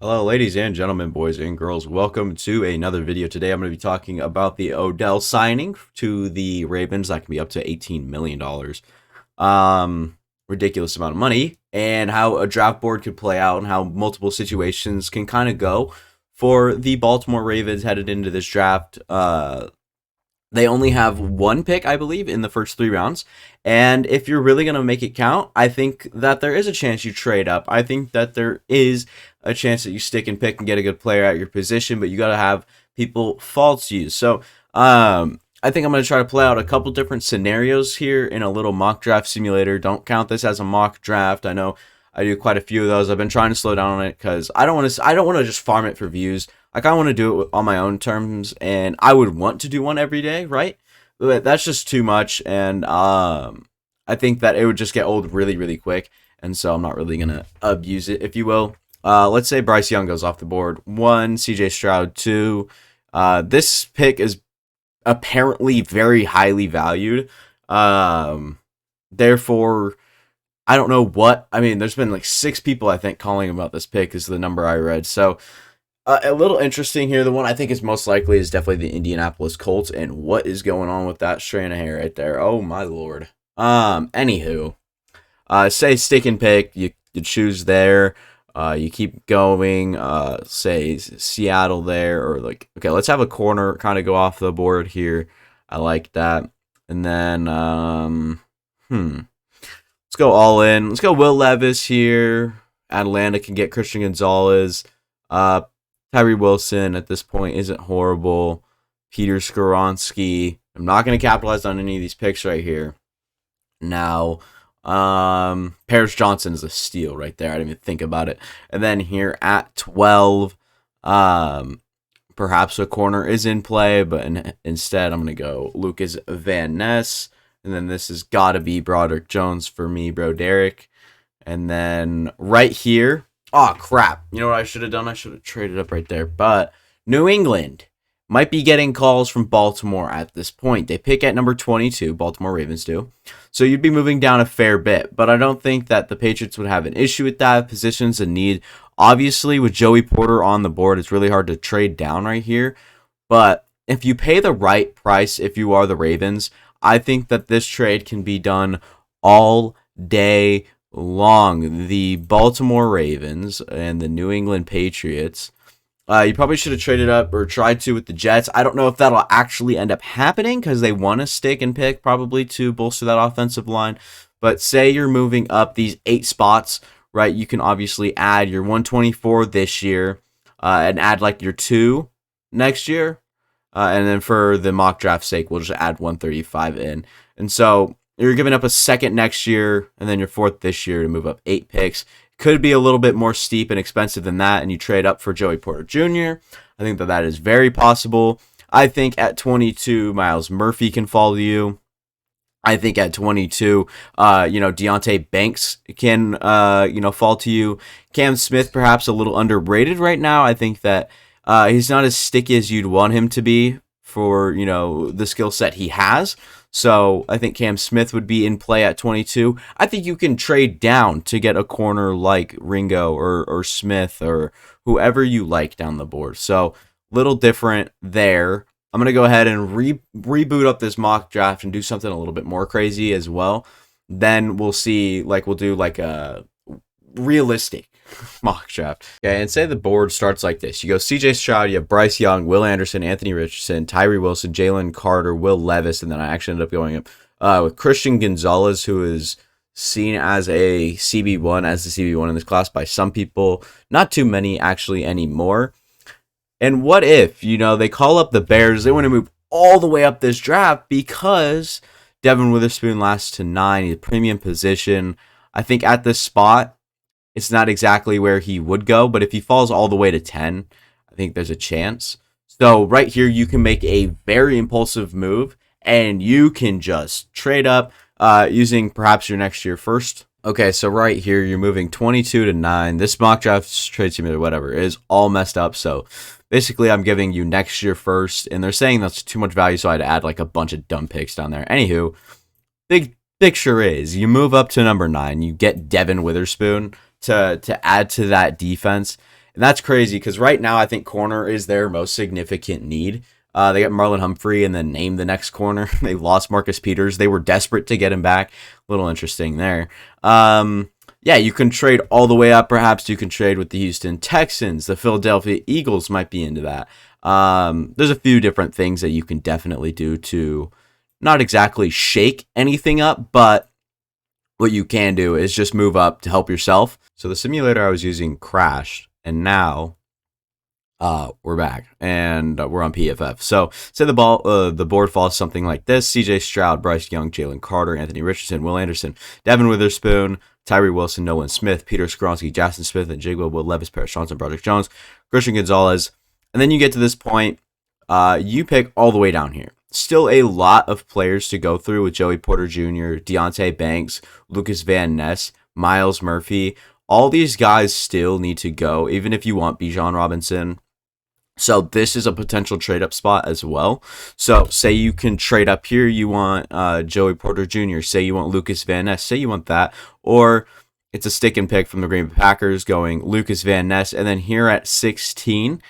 Hello, ladies and gentlemen, boys and girls. Welcome to another video. Today, I'm going to be talking about the Odell signing to the Ravens. That can be up to $18 million. Ridiculous amount of money, and how a draft board could play out, and how multiple situations can kind of go for the Baltimore Ravens headed into this draft. They only have one pick, I believe, in the first 3 rounds. And if you're really going to make it count, I think that there is a chance you trade up. I think that there is a chance that you stick and pick and get a good player at your position, but you got to have people fall to you. So I think I'm going to try to play out a couple different scenarios here in a little mock draft simulator. Don't count this as a mock draft. I know I do quite a few of those. I've been trying to slow down on it because I don't want to just farm it for views. Like, I want to do it on my own terms, and I would want to do one every day, right? But that's just too much, and I think that it would just get old really, really quick, and so I'm not really going to abuse it, if you will. Let's say Bryce Young goes off the board. 1, CJ Stroud. 2, this pick is apparently very highly valued. Therefore, I don't know what. I mean, there's been like 6 people, I think, calling about this pick is the number I read. So, a little interesting here. The one I think is most likely is definitely the Indianapolis Colts, and what is going on with that strand of hair right there? Oh my lord. Anywho, say stick and pick. You choose there. You keep going. Say Seattle there, or like, okay, let's have a corner kind of go off the board here. I like that. And then let's go all in. Let's go Will Levis here. Atlanta can get Christian Gonzalez. Tyree Wilson at this point isn't horrible. Peter Skoronski. I'm not going to capitalize on any of these picks right here. Now, Paris Johnson is a steal right there. I didn't even think about it. And then here at 12, perhaps a corner is in play, but instead I'm going to go Lucas Van Ness. And then this has got to be Broderick Jones for me, bro, Derek. And then right here, oh, crap. You know what I should have done? I should have traded up right there. But New England might be getting calls from Baltimore at this point. They pick at number 22. Baltimore Ravens do. So you'd be moving down a fair bit. But I don't think that the Patriots would have an issue with that. Positions in need. Obviously, with Joey Porter on the board, it's really hard to trade down right here. But if you pay the right price, if you are the Ravens, I think that this trade can be done all day long. The Baltimore Ravens and the New England Patriots, you probably should have traded up or tried to with the Jets. I don't know if that'll actually end up happening because they want to stick and pick probably to bolster that offensive line. But say you're moving up these 8 spots, right? You can obviously add your 124 this year and add like your 2 next year. And then for the mock draft sake, we'll just add 135 in. And so you're giving up a second next year and then your 4th this year to move up 8 picks. Could be a little bit more steep and expensive than that, and you trade up for Joey Porter Jr. I think that is very possible. I think at 22, Myles Murphy can fall to you. I think at 22, Deonte Banks can, fall to you. Cam Smith, perhaps a little underrated right now. I think that he's not as sticky as you'd want him to be for, the skill set he has. So I think Cam Smith would be in play at 22. I think you can trade down to get a corner like Ringo or Smith or whoever you like down the board. So little different there. I'm going to go ahead and reboot up this mock draft and do something a little bit more crazy as well. Then we'll see, we'll do a realistic mock draft. Okay, and say the board starts like this. You go CJ Stroud, you have Bryce Young, Will Anderson, Anthony Richardson, Tyree Wilson, Jalen Carter, Will Levis, and then I actually ended up going up with Christian Gonzalez, who is seen as a CB1, as the CB1 in this class by some people. Not too many actually anymore. And what if, they call up the Bears, they want to move all the way up this draft because Devin Witherspoon lasts to 9, he's a premium position. I think at this spot, it's not exactly where he would go, but if he falls all the way to 10, I think there's a chance. So right here, you can make a very impulsive move, and you can just trade up using perhaps your next year first. Okay, so right here, you're moving 22 to 9. This mock draft trade simulator, whatever, is all messed up. So basically, I'm giving you next year first, and they're saying that's too much value, so I had to add a bunch of dumb picks down there. Anywho, big picture is you move up to number 9, you get Devin Witherspoon to add to that defense. And that's crazy because right now I think corner is their most significant need. They got Marlon Humphrey and then named the next corner. They lost Marcus Peters. They were desperate to get him back. A little interesting there. Yeah, you can trade all the way up. Perhaps you can trade with the Houston Texans. The Philadelphia Eagles might be into that. There's a few different things that you can definitely do to not exactly shake anything up, but what you can do is just move up to help yourself. So the simulator I was using crashed, and now we're back and we're on PFF. So say the board falls something like this: C.J. Stroud, Bryce Young, Jalen Carter, Anthony Richardson, Will Anderson, Devin Witherspoon, Tyree Wilson, Nolan Smith, Peter Skoronski, Jackson Smith, and Jigba, Will Levis, Paris Johnson, Broderick Jones, Christian Gonzalez. And then you get to this point, you pick all the way down here. Still a lot of players to go through with Joey Porter Jr., Deonte Banks, Lucas Van Ness, Miles Murphy. All these guys still need to go, even if you want Bijan Robinson. So this is a potential trade up spot as well. So say you can trade up here. You want Joey Porter Jr. Say you want Lucas Van Ness. Say you want that. Or it's a stick and pick from the Green Bay Packers going Lucas Van Ness. And then here at 16,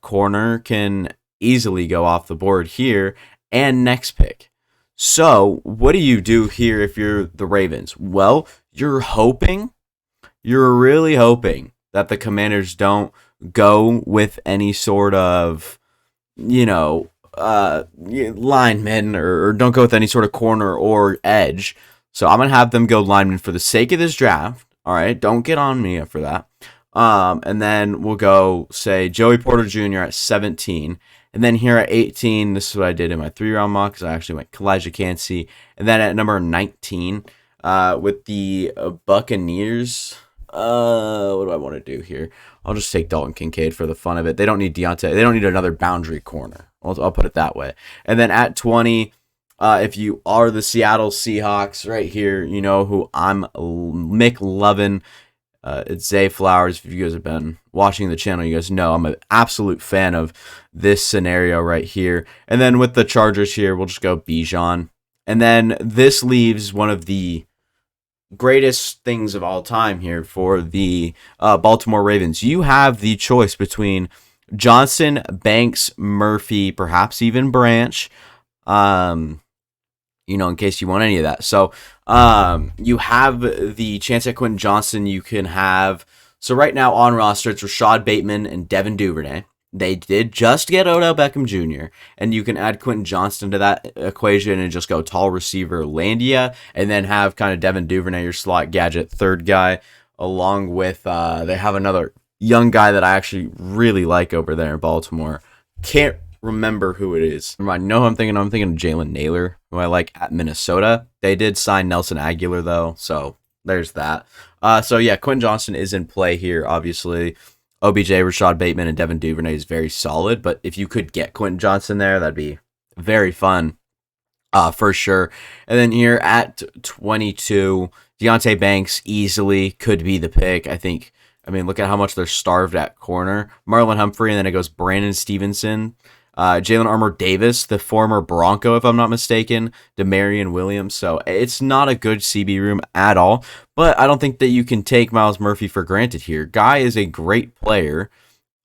corner can easily go off the board here and next pick. So what do you do here if you're the Ravens? Well, you're really hoping that the Commanders don't go with any sort of, lineman or don't go with any sort of corner or edge. So I'm going to have them go lineman for the sake of this draft. All right. Don't get on me for that. And then we'll go, say, Joey Porter Jr. at 17. And then here at 18, this is what I did in my 3-round mock because I actually went Kalijah Kancey. And then at number 19, with the Buccaneers, what do I want to do here? I'll just take Dalton Kincaid for the fun of it. They don't need Deontay. They don't need another boundary corner. I'll put it that way. And then at 20, if you are the Seattle Seahawks right here, you know who I'm McLovin. It's Zay Flowers. If you guys have been watching the channel, you guys know I'm an absolute fan of this scenario right here. And then with the Chargers here, we'll just go Bijan. And then this leaves one of the greatest things of all time here for the Baltimore Ravens. You have the choice between Johnson, Banks, Murphy, perhaps even Branch, in case you want any of that. So you have the chance at Quentin Johnson. You can have, so right now on roster, it's Rashad Bateman and Devin Duvernay. They did just get Odell Beckham Jr., and you can add Quentin Johnston to that equation and just go tall receiver Landia, and then have kind of Devin Duvernay, your slot gadget third guy, along with they have another young guy that I actually really like over there in Baltimore. Can't remember who it is. I know who I'm thinking. I'm thinking of Jalen Naylor, who I like at Minnesota. They did sign Nelson Aguilar, though, so there's that. So, yeah, Quentin Johnston is in play here, obviously. OBJ, Rashad Bateman, and Devin Duvernay is very solid, but if you could get Quentin Johnston there, that'd be very fun, for sure. And then here at 22, Deonte Banks easily could be the pick. I mean, look at how much they're starved at corner. Marlon Humphrey, and then it goes Brandon Stevenson. Jalen Armour Davis, the former Bronco, if I'm not mistaken, Demarion Williams. So it's not a good CB room at all, but I don't think that you can take Miles Murphy for granted here. Guy is a great player,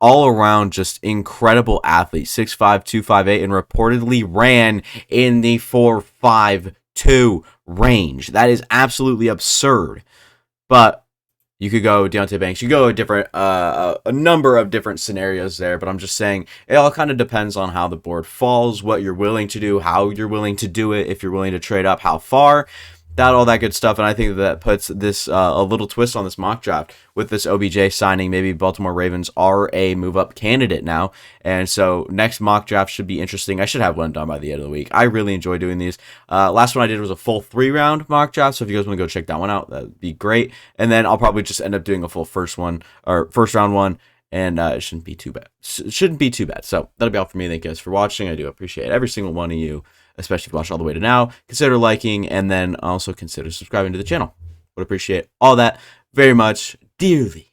all around just incredible athlete, 6'5", 258, and reportedly ran in the 4.52 range. That is absolutely absurd, but you could go Deonte Banks. You go a number of different scenarios there, but I'm just saying it all kind of depends on how the board falls, what you're willing to do, how you're willing to do it, if you're willing to trade up, how far, all that good stuff. And I think that puts this a little twist on this mock draft with this OBJ signing. Maybe Baltimore Ravens are a move-up candidate now, and so next mock draft should be interesting. I should have one done by the end of the week. I really enjoy doing these. Last one I did was a full 3-round mock draft, so if you guys want to go check that one out, that'd be great. And then I'll probably just end up doing a full first round one, and it shouldn't be too bad. So that'll be all for me. Thank you guys for watching. I do appreciate every single one of you, especially if you watched all the way to now. Consider liking, and then also consider subscribing to the channel. Would appreciate all that very much, dearly.